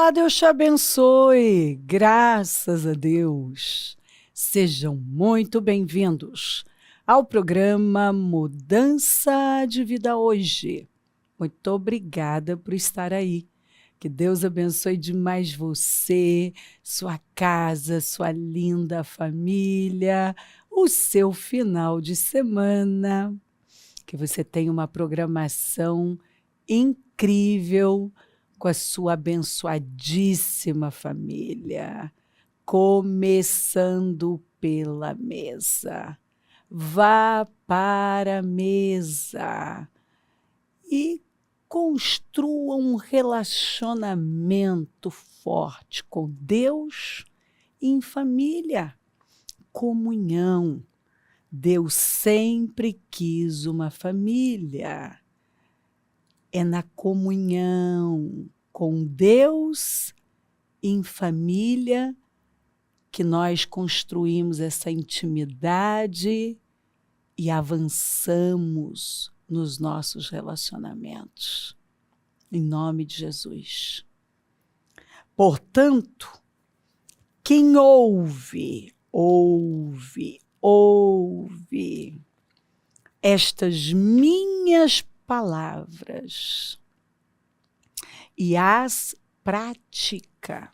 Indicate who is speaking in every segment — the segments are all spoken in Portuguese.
Speaker 1: Olá, Deus te abençoe. Graças a Deus. Sejam muito bem-vindos ao programa Mudança de Vida Hoje. Muito obrigada por estar aí. Que Deus abençoe demais você, sua casa, sua linda família, o seu final de semana. Que você tenha uma programação incrível com a sua abençoadíssima família, começando pela mesa. Vá para a mesa e construa um relacionamento forte com Deus e em família. Comunhão. Deus sempre quis uma família. É na comunhão com Deus, em família, que nós construímos essa intimidade e avançamos nos nossos relacionamentos. Em nome de Jesus. Portanto, quem ouve estas minhas palavras e as pratica.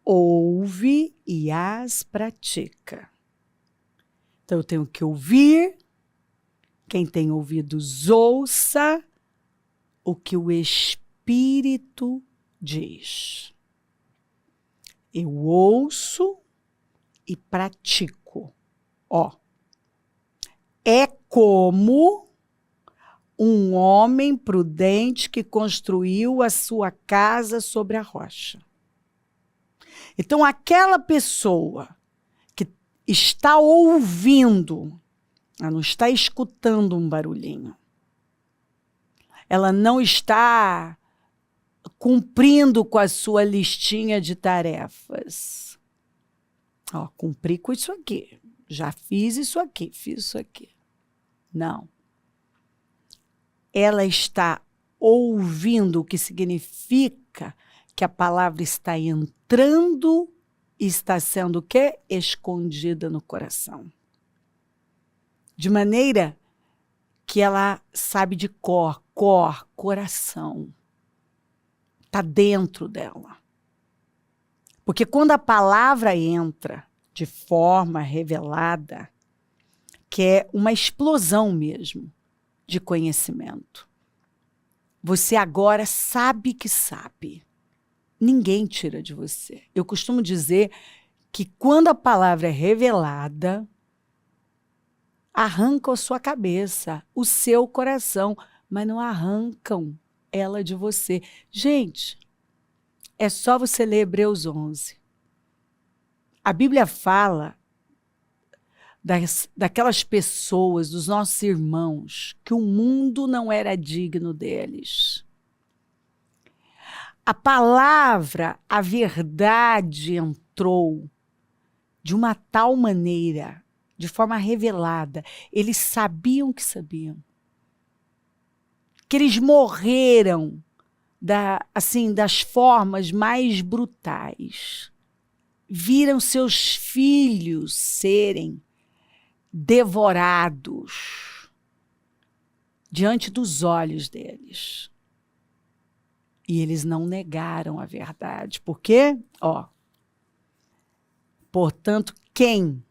Speaker 1: Ouve e as pratica. Então, eu tenho que ouvir. Quem tem ouvidos, ouça o que o Espírito diz. Eu ouço e pratico. É como um homem prudente que construiu a sua casa sobre a rocha. Então, aquela pessoa que está ouvindo, ela não está escutando um barulhinho. Ela não está cumprindo com a sua listinha de tarefas. Cumpri com isso aqui. Já fiz isso aqui, fiz isso aqui. Não. Ela está ouvindo, o que significa que a palavra está entrando e está sendo o quê? Escondida no coração. De maneira que ela sabe de coração. Está dentro dela. Porque quando a palavra entra de forma revelada, que é uma explosão mesmo de conhecimento. Você agora sabe que sabe. Ninguém tira de você. Eu costumo dizer que quando a palavra é revelada, arrancam a sua cabeça, o seu coração, mas não arrancam ela de você. Gente, é só você ler Hebreus 11. A Bíblia fala daquelas pessoas, dos nossos irmãos, que o mundo não era digno deles. A palavra, a verdade entrou de uma tal maneira, de forma revelada. Eles sabiam que sabiam. Que eles morreram das formas mais brutais. Viram seus filhos serem devorados diante dos olhos deles. E eles não negaram a verdade. Por quê? Portanto, quem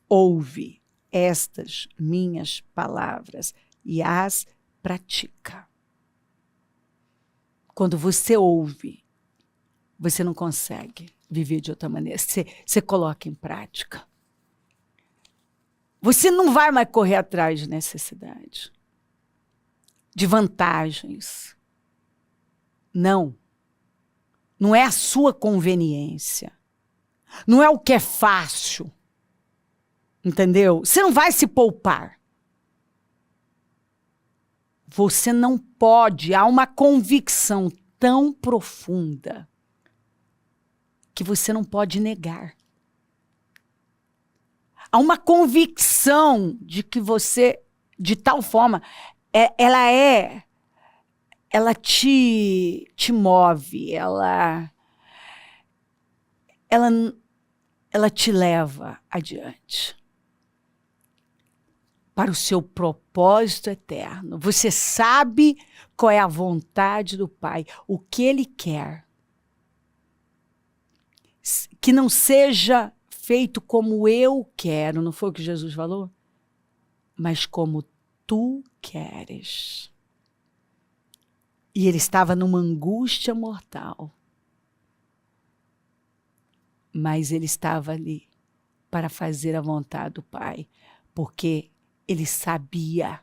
Speaker 1: ouve estas minhas palavras e as pratica. Quando você ouve, você não consegue viver de outra maneira. Você coloca em prática. Você não vai mais correr atrás de necessidade, de vantagens. Não. Não é a sua conveniência. Não é o que é fácil. Entendeu? Você não vai se poupar. Você não pode. Há uma convicção tão profunda que você não pode negar. Há uma convicção de que você, de tal forma, ela é ela te move, ela te leva adiante para o seu propósito eterno. Você sabe qual é a vontade do Pai, o que Ele quer. Que não seja feito como eu quero, não foi o que Jesus falou? Mas como tu queres. E ele estava numa angústia mortal. Mas ele estava ali para fazer a vontade do Pai, porque ele sabia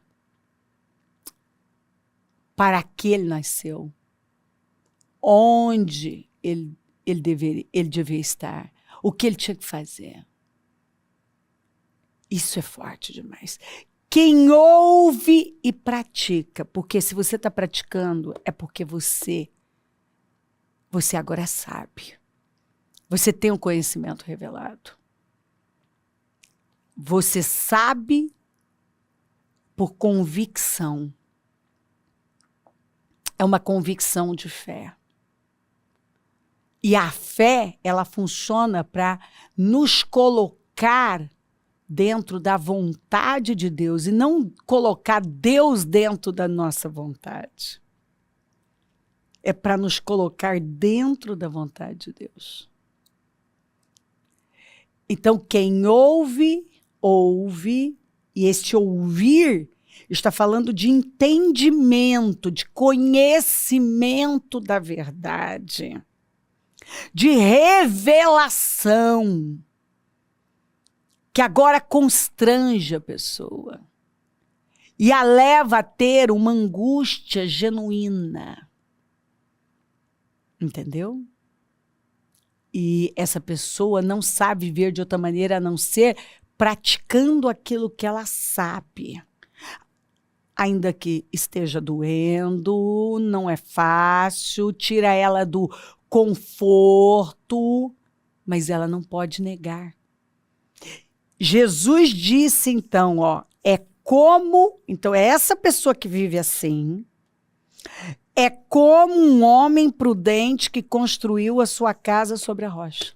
Speaker 1: para que ele nasceu, onde ele devia estar, o que ele tinha que fazer. Isso é forte demais. Quem ouve e pratica, porque se você está praticando, é porque você agora sabe. Você tem um conhecimento revelado. Você sabe por convicção. É uma convicção de fé. E a fé, ela funciona para nos colocar dentro da vontade de Deus e não colocar Deus dentro da nossa vontade. É para nos colocar dentro da vontade de Deus. Então, quem ouve, ouve, e este ouvir está falando de entendimento, de conhecimento da verdade, de revelação, que agora constrange a pessoa e a leva a ter uma angústia genuína. Entendeu? E essa pessoa não sabe viver de outra maneira a não ser praticando aquilo que ela sabe. Ainda que esteja doendo, não é fácil, tira ela do conforto, mas ela não pode negar. Jesus disse, então, então é essa pessoa que vive assim, é como um homem prudente que construiu a sua casa sobre a rocha.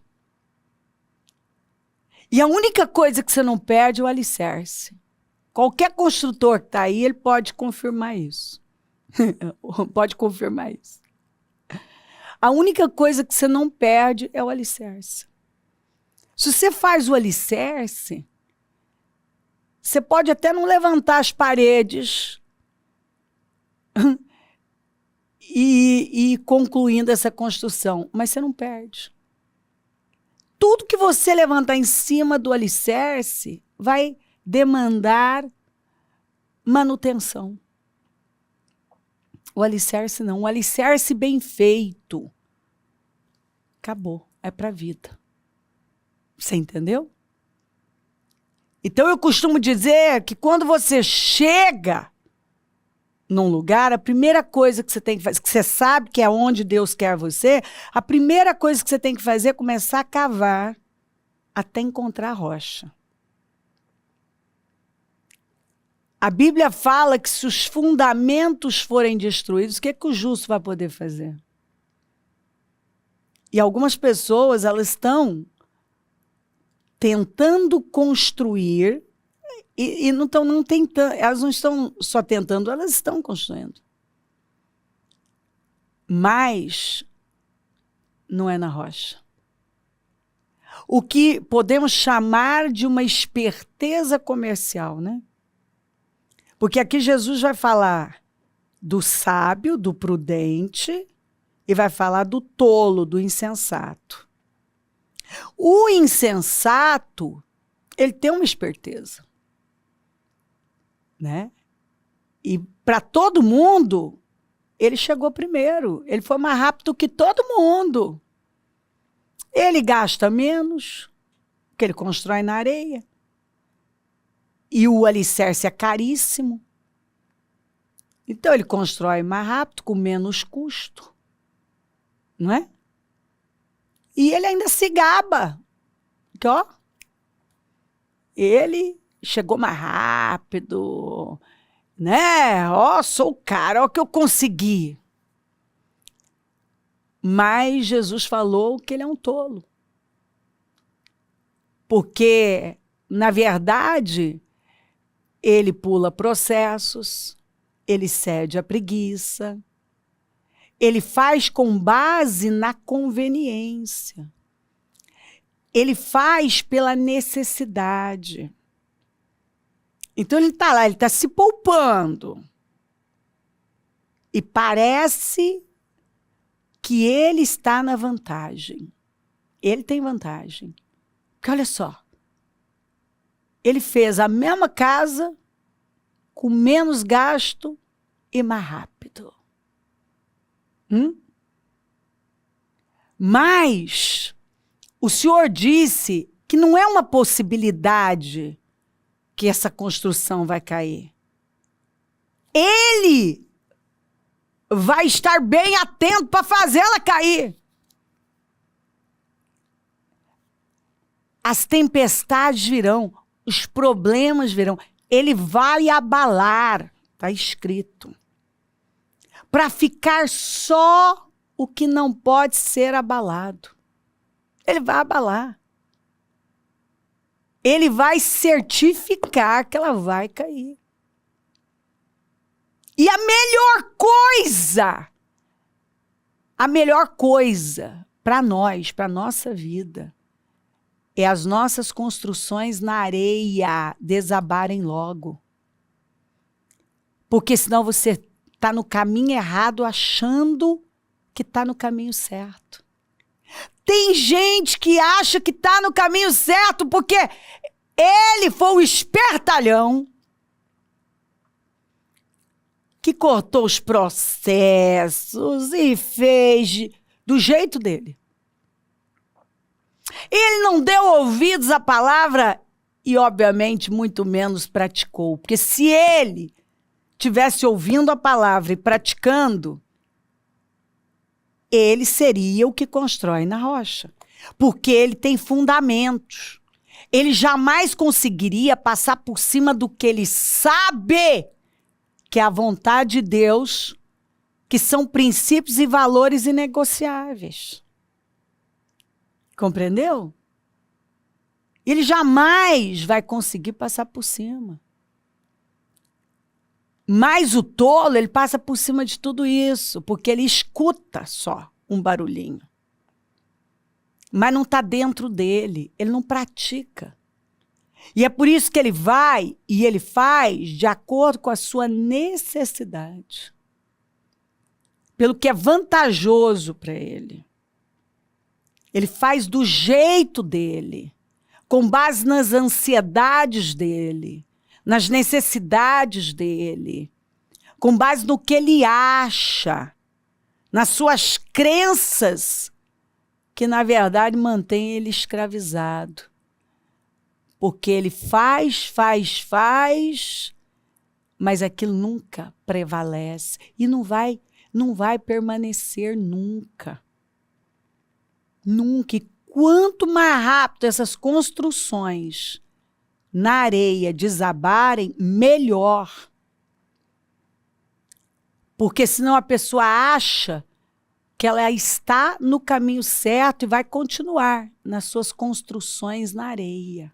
Speaker 1: E a única coisa que você não perde é o alicerce. Qualquer construtor que está aí, ele pode confirmar isso. Pode confirmar isso. A única coisa que você não perde é o alicerce. Se você faz o alicerce, você pode até não levantar as paredes e ir concluindo essa construção, mas você não perde. Tudo que você levantar em cima do alicerce vai demandar manutenção. O alicerce não. O alicerce bem feito, acabou. É para a vida. Você entendeu? Então eu costumo dizer que quando você chega num lugar, a primeira coisa que você tem que fazer, que você sabe que é onde Deus quer você, a primeira coisa que você tem que fazer é começar a cavar até encontrar a rocha. A Bíblia fala que se os fundamentos forem destruídos, o que o justo vai poder fazer? E algumas pessoas, elas estão tentando construir e não tentando, elas não estão só tentando, elas estão construindo. Mas não é na rocha. O que podemos chamar de uma esperteza comercial, né? Porque aqui Jesus vai falar do sábio, do prudente, e vai falar do tolo, do insensato. O insensato, ele tem uma esperteza, né? E para todo mundo, ele chegou primeiro. Ele foi mais rápido que todo mundo. Ele gasta menos, porque ele constrói na areia. E o alicerce é caríssimo. Então, ele constrói mais rápido, com menos custo. Não é? E ele ainda se gaba. Que, ele chegou mais rápido, né? Sou o cara, o que eu consegui. mais Jesus falou que ele é um tolo. Porque, na verdade, ele pula processos, ele cede à preguiça, ele faz com base na conveniência. Ele faz pela necessidade. Então ele está lá, ele está se poupando. E parece que ele está na vantagem. Ele tem vantagem. Porque olha só, ele fez a mesma casa com menos gasto e mais rápido. Mas o Senhor disse que não é uma possibilidade que essa construção vai cair. Ele vai estar bem atento para fazer ela cair. As tempestades virão, os problemas virão. Ele vai abalar, está escrito. Para ficar só o que não pode ser abalado. Ele vai abalar. Ele vai certificar que ela vai cair. E a melhor coisa para nós, para a nossa vida, é as nossas construções na areia desabarem logo. Porque senão você está no caminho errado achando que está no caminho certo. Tem gente que acha que está no caminho certo porque ele foi o espertalhão que cortou os processos e fez do jeito dele. Ele não deu ouvidos à palavra e, obviamente, muito menos praticou. Porque se ele tivesse ouvindo a palavra e praticando, ele seria o que constrói na rocha. Porque ele tem fundamentos. Ele jamais conseguiria passar por cima do que ele sabe que é a vontade de Deus, que são princípios e valores inegociáveis. Compreendeu? Ele jamais vai conseguir passar por cima. Mas o tolo, ele passa por cima de tudo isso, porque ele escuta só um barulhinho. Mas não está dentro dele, ele não pratica. E é por isso que ele vai e ele faz de acordo com a sua necessidade. Pelo que é vantajoso para ele. Ele faz do jeito dele, com base nas ansiedades dele, nas necessidades dele, com base no que ele acha, nas suas crenças, que na verdade mantém ele escravizado. Porque ele faz, mas aquilo nunca prevalece e não vai permanecer nunca. Nunca. E quanto mais rápido essas construções na areia desabarem, melhor. Porque senão a pessoa acha que ela está no caminho certo e vai continuar nas suas construções na areia.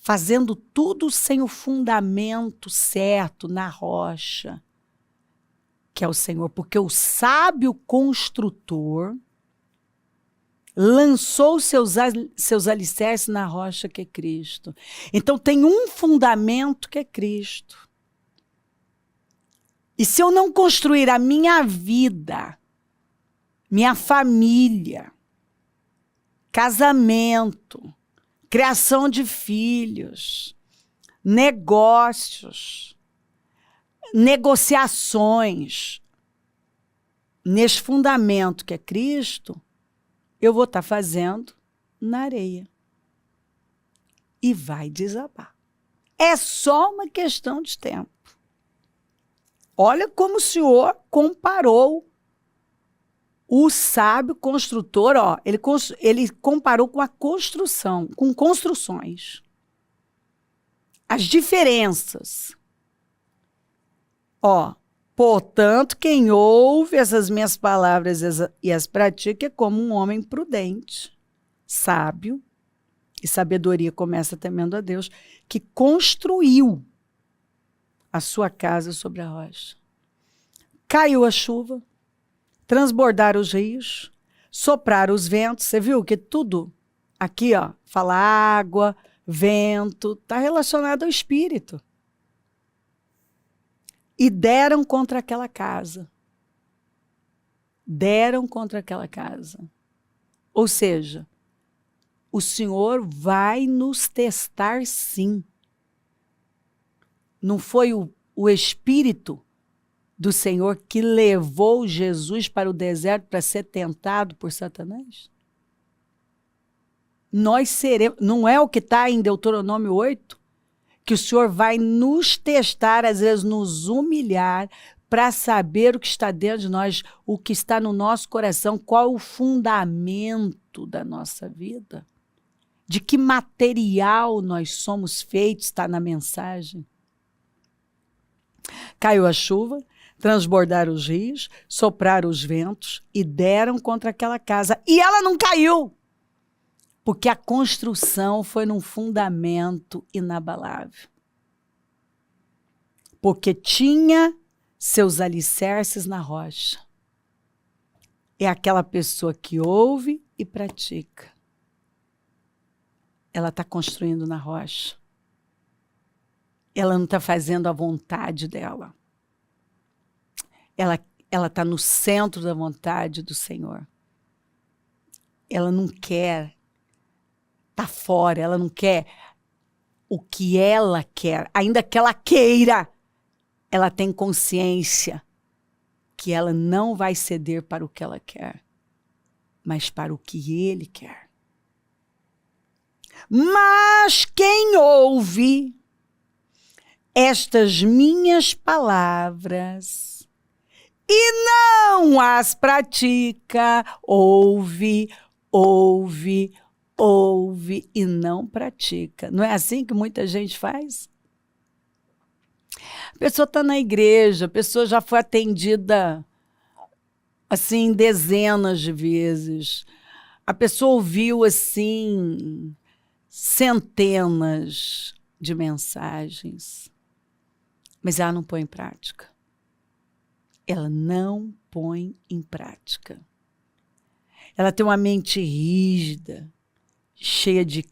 Speaker 1: Fazendo tudo sem o fundamento certo na rocha, que é o Senhor. Porque o sábio construtor lançou seus alicerces na rocha que é Cristo. Então tem um fundamento que é Cristo. E se eu não construir a minha vida, minha família, casamento, criação de filhos, negócios, negociações, nesse fundamento que é Cristo, eu vou estar fazendo na areia. E vai desabar. É só uma questão de tempo. Olha como o Senhor comparou o sábio construtor, ó, ele comparou com a construção, com construções. As diferenças. Ó, Portanto, quem ouve essas minhas palavras e as pratica é como um homem prudente, sábio, e sabedoria começa temendo a Deus, que construiu a sua casa sobre a rocha. Caiu a chuva, transbordaram os rios, sopraram os ventos. Você viu que tudo aqui, ó, fala água, vento, está relacionado ao espírito. E deram contra aquela casa. Deram contra aquela casa. Ou seja, o Senhor vai nos testar sim. Não foi o Espírito do Senhor que levou Jesus para o deserto para ser tentado por Satanás? Nós seremos, não é o que está em Deuteronômio 8? Que o Senhor vai nos testar, às vezes nos humilhar, para saber o que está dentro de nós, o que está no nosso coração, qual o fundamento da nossa vida, de que material nós somos feitos, está na mensagem. Caiu a chuva, transbordaram os rios, sopraram os ventos e deram contra aquela casa. E ela não caiu, porque a construção foi num fundamento inabalável. Porque tinha seus alicerces na rocha. É aquela pessoa que ouve e pratica. Ela está construindo na rocha. Ela não está fazendo a vontade dela. Ela está no centro da vontade do Senhor. Ela não quer estar fora, ela não quer o que ela quer. Ainda que ela queira, ela tem consciência que ela não vai ceder para o que ela quer, mas para o que ele quer. Mas quem ouve estas minhas palavras e não as pratica, ouve e não pratica. Não é assim que muita gente faz? A pessoa está na igreja, a pessoa já foi atendida assim dezenas de vezes. A pessoa ouviu assim centenas de mensagens, mas ela não põe em prática. Ela não põe em prática. Ela tem uma mente rígida, cheia de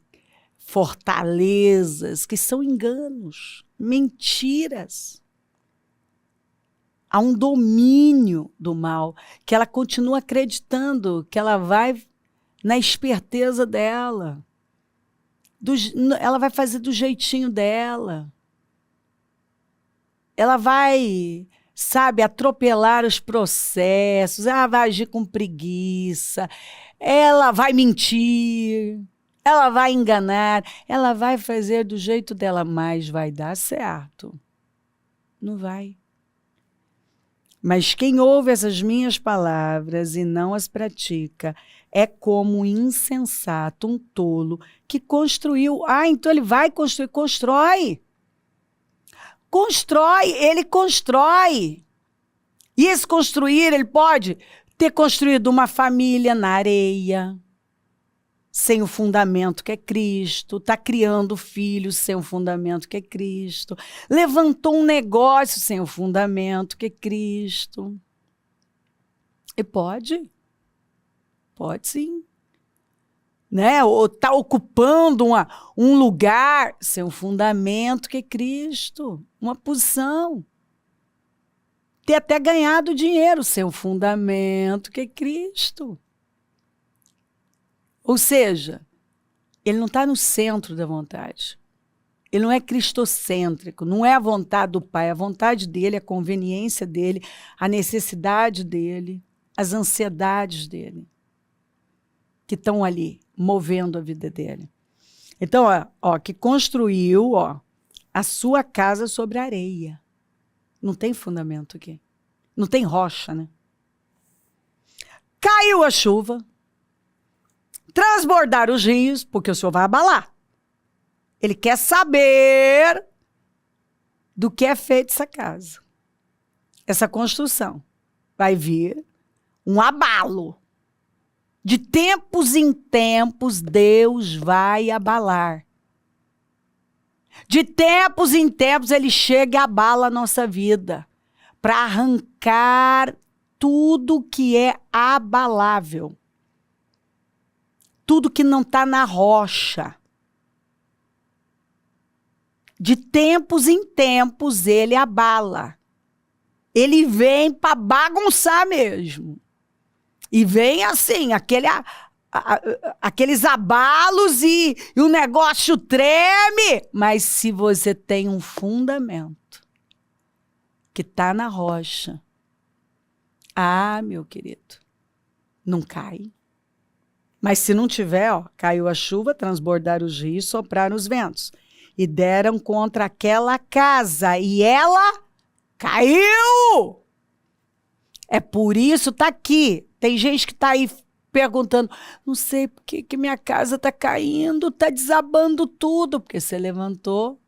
Speaker 1: fortalezas que são enganos, mentiras. Há um domínio do mal que ela continua acreditando que ela vai na esperteza dela. Ela vai fazer do jeitinho dela. Ela vai, sabe, atropelar os processos. Ela vai agir com preguiça. Ela vai mentir. Ela vai enganar. Ela vai fazer do jeito dela, mas vai dar certo. Não vai. Mas quem ouve essas minhas palavras e não as pratica é como um insensato, um tolo, que construiu. Então ele vai construir. Constrói. Constrói, ele constrói. E esse construir, ele pode ter construído uma família na areia, sem o fundamento que é Cristo, está criando filhos sem o fundamento que é Cristo, levantou um negócio sem o fundamento que é Cristo. E pode sim. Né? Ou está ocupando um lugar sem o fundamento que é Cristo, uma posição. Ter até ganhado dinheiro sem o fundamento que é Cristo. Ou seja, ele não está no centro da vontade. Ele não é cristocêntrico, não é a vontade do Pai, a vontade dele, a conveniência dele, a necessidade dele, as ansiedades dele, que estão ali, movendo a vida dele. Então, que construiu a sua casa sobre areia. Não tem fundamento aqui. Não tem rocha, né? Caiu a chuva, transbordar os rios, porque o Senhor vai abalar. Ele quer saber do que é feita essa casa. essa construção. Vai vir um abalo. De tempos em tempos, Deus vai abalar. De tempos em tempos, Ele chega e abala a nossa vida para arrancar tudo que é abalável. Tudo que não está na rocha. De tempos em tempos, Ele abala. Ele vem para bagunçar mesmo. E vem assim, aqueles abalos e o negócio treme. Mas se você tem um fundamento que está na rocha, meu querido, não cai. Mas se não tiver, caiu a chuva, transbordaram os rios, sopraram os ventos. E deram contra aquela casa, e ela caiu! É por isso, tá aqui. Tem gente que tá aí perguntando, não sei por que minha casa tá caindo, tá desabando tudo. Porque você levantou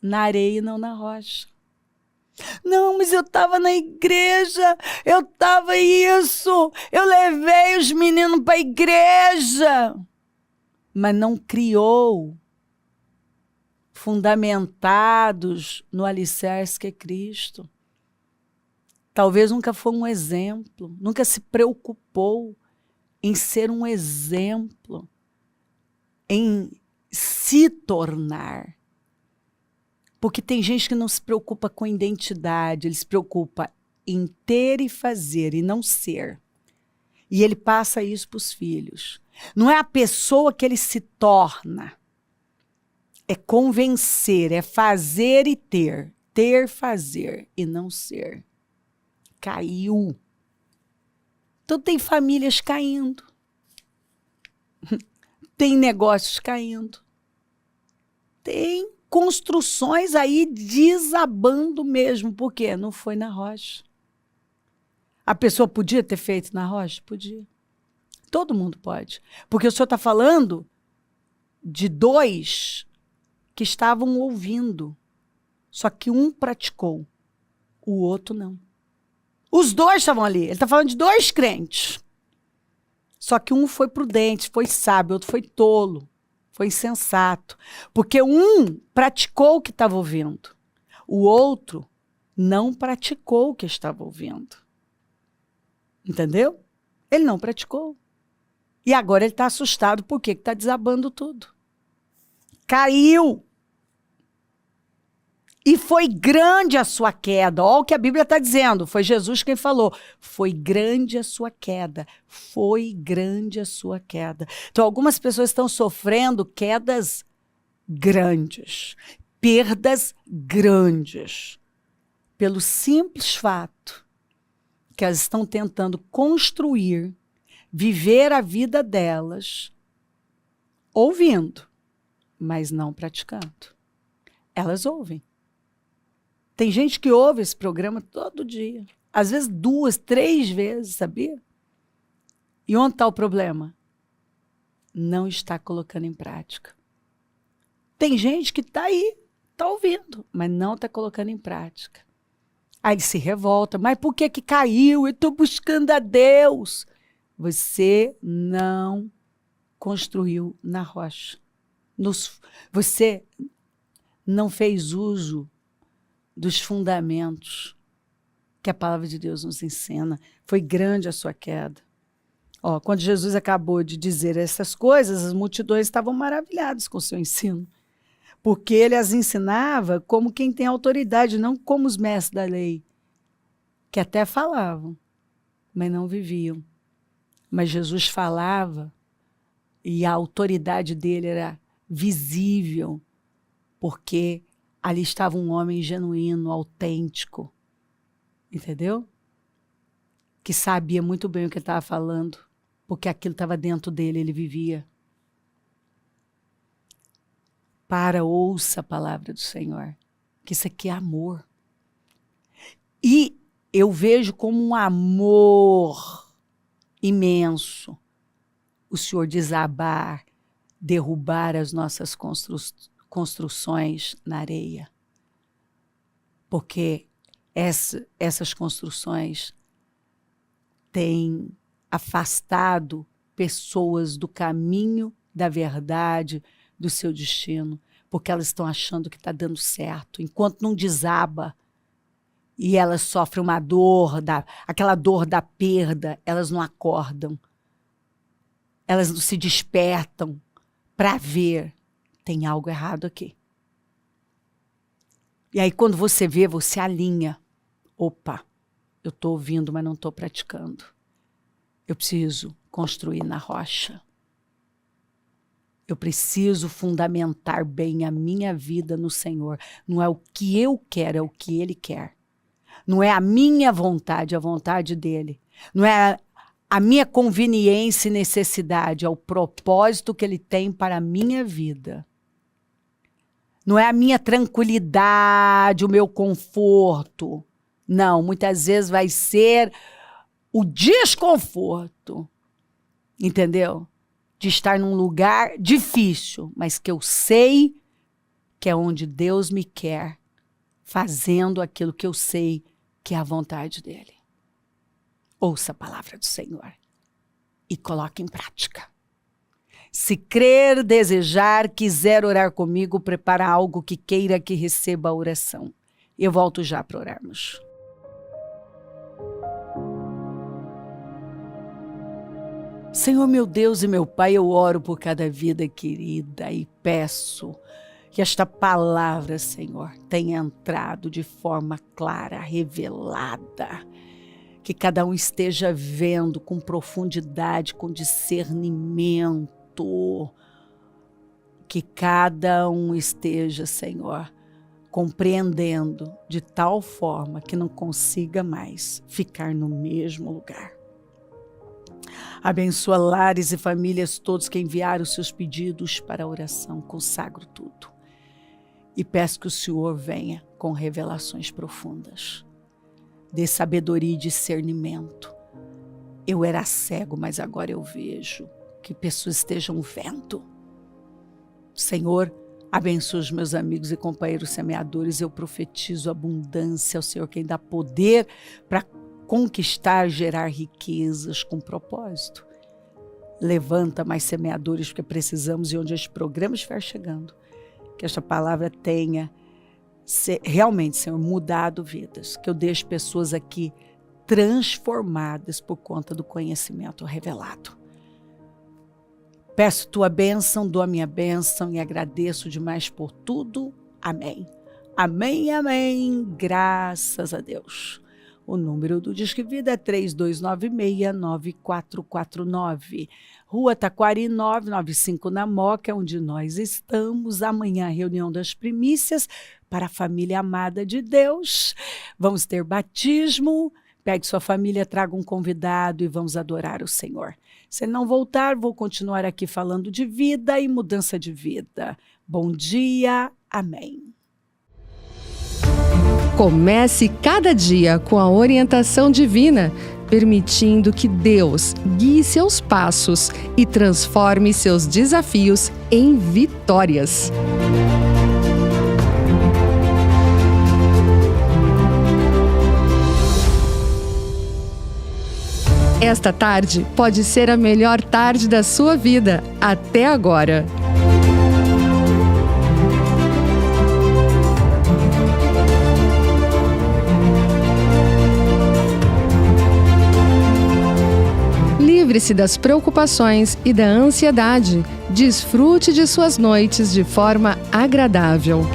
Speaker 1: na areia e não na rocha. Não, mas eu tava na igreja, eu tava isso, eu levei os meninos para a igreja. Mas não criou fundamentados no alicerce que é Cristo. Talvez nunca foi um exemplo, nunca se preocupou em ser um exemplo, em se tornar. Porque tem gente que não se preocupa com identidade, ele se preocupa em ter e fazer e não ser. E ele passa isso para os filhos. Não é a pessoa que ele se torna, é convencer, é fazer e ter. Ter, fazer e não ser. Caiu. Então tem famílias caindo. Tem negócios caindo. Tem construções aí desabando mesmo. Por quê? Não foi na rocha. A pessoa podia ter feito na rocha? Podia. Todo mundo pode. Porque o senhor está falando de dois que estavam ouvindo. Só que um praticou, o outro não. Os dois estavam ali. Ele está falando de dois crentes. Só que um foi prudente, foi sábio, o outro foi tolo, foi insensato. Porque um praticou o que estava ouvindo. O outro não praticou o que estava ouvindo. Entendeu? Ele não praticou. E agora ele está assustado porque está desabando tudo. Caiu. E foi grande a sua queda. Olha o que a Bíblia está dizendo. Foi Jesus quem falou. Foi grande a sua queda. Foi grande a sua queda. Então, algumas pessoas estão sofrendo quedas grandes. Perdas grandes. Pelo simples fato que elas estão tentando construir, viver a vida delas, ouvindo, mas não praticando. Elas ouvem. Tem gente que ouve esse programa todo dia. Às vezes 2, 3 vezes, sabia? E onde está o problema? Não está colocando em prática. Tem gente que está aí, está ouvindo, mas não está colocando em prática. Aí ele se revolta. Mas por que caiu? Eu estou buscando a Deus. Você não construiu na rocha. Você não fez uso dos fundamentos que a palavra de Deus nos ensina. Foi grande a sua queda. Quando Jesus acabou de dizer essas coisas, as multidões estavam maravilhadas com o seu ensino, porque ele as ensinava como quem tem autoridade, não como os mestres da lei, que até falavam, mas não viviam. Mas Jesus falava e a autoridade dele era visível, porque ali estava um homem genuíno, autêntico, entendeu? Que sabia muito bem o que ele estava falando, porque aquilo estava dentro dele, ele vivia. Ouça a palavra do Senhor, que isso aqui é amor. E eu vejo como um amor imenso o Senhor desabar, derrubar as nossas construções na areia. Porque essas construções têm afastado pessoas do caminho, da verdade, do seu destino, porque elas estão achando que está dando certo. Enquanto não desaba e elas sofrem uma dor, aquela dor da perda, elas não acordam. Elas não se despertam para ver, tem algo errado aqui. E aí quando você vê, você alinha. Opa, eu estou ouvindo, mas não estou praticando. Eu preciso construir na rocha. Eu preciso fundamentar bem a minha vida no Senhor. Não é o que eu quero, é o que Ele quer. Não é a minha vontade, é a vontade dEle. Não é a minha conveniência e necessidade, é o propósito que Ele tem para a minha vida. Não é a minha tranquilidade, o meu conforto. Não, muitas vezes vai ser o desconforto, entendeu? De estar num lugar difícil, mas que eu sei que é onde Deus me quer, fazendo aquilo que eu sei que é a vontade dEle. Ouça a palavra do Senhor e coloque em prática. Se crer, desejar, quiser orar comigo, prepara algo que queira que receba a oração. Eu volto já para orarmos. Senhor, meu Deus e meu Pai, eu oro por cada vida querida e peço que esta palavra, Senhor, tenha entrado de forma clara, revelada, que cada um esteja vendo com profundidade, com discernimento, que cada um esteja, Senhor, compreendendo de tal forma que não consiga mais ficar no mesmo lugar. Abençoa lares e famílias todos que enviaram seus pedidos para a oração. Consagro tudo. E peço que o Senhor venha com revelações profundas. Dê sabedoria e discernimento. Eu era cego, mas agora eu vejo. Que pessoas estejam vendo. Senhor, abençoa os meus amigos e companheiros semeadores. Eu profetizo abundância ao Senhor, quem dá poder para conquistar, gerar riquezas com propósito. Levanta mais semeadores, porque precisamos, e onde este programa estiver chegando, que esta palavra tenha realmente, Senhor, mudado vidas, que eu deixe pessoas aqui transformadas por conta do conhecimento revelado. Peço tua bênção, dou a minha bênção e agradeço demais por tudo. Amém. Amém, amém. Graças a Deus. O número do Disque Vida é 3296-9449. Rua Taquari 995 na Moca, onde nós estamos. Amanhã, reunião das primícias para a família amada de Deus. Vamos ter batismo. Pegue sua família, traga um convidado e vamos adorar o Senhor. Se ele não voltar, vou continuar aqui falando de vida e mudança de vida. Bom dia. Amém.
Speaker 2: Comece cada dia com a orientação divina, permitindo que Deus guie seus passos e transforme seus desafios em vitórias. Esta tarde pode ser a melhor tarde da sua vida até agora. Livre-se das preocupações e da ansiedade. Desfrute de suas noites de forma agradável.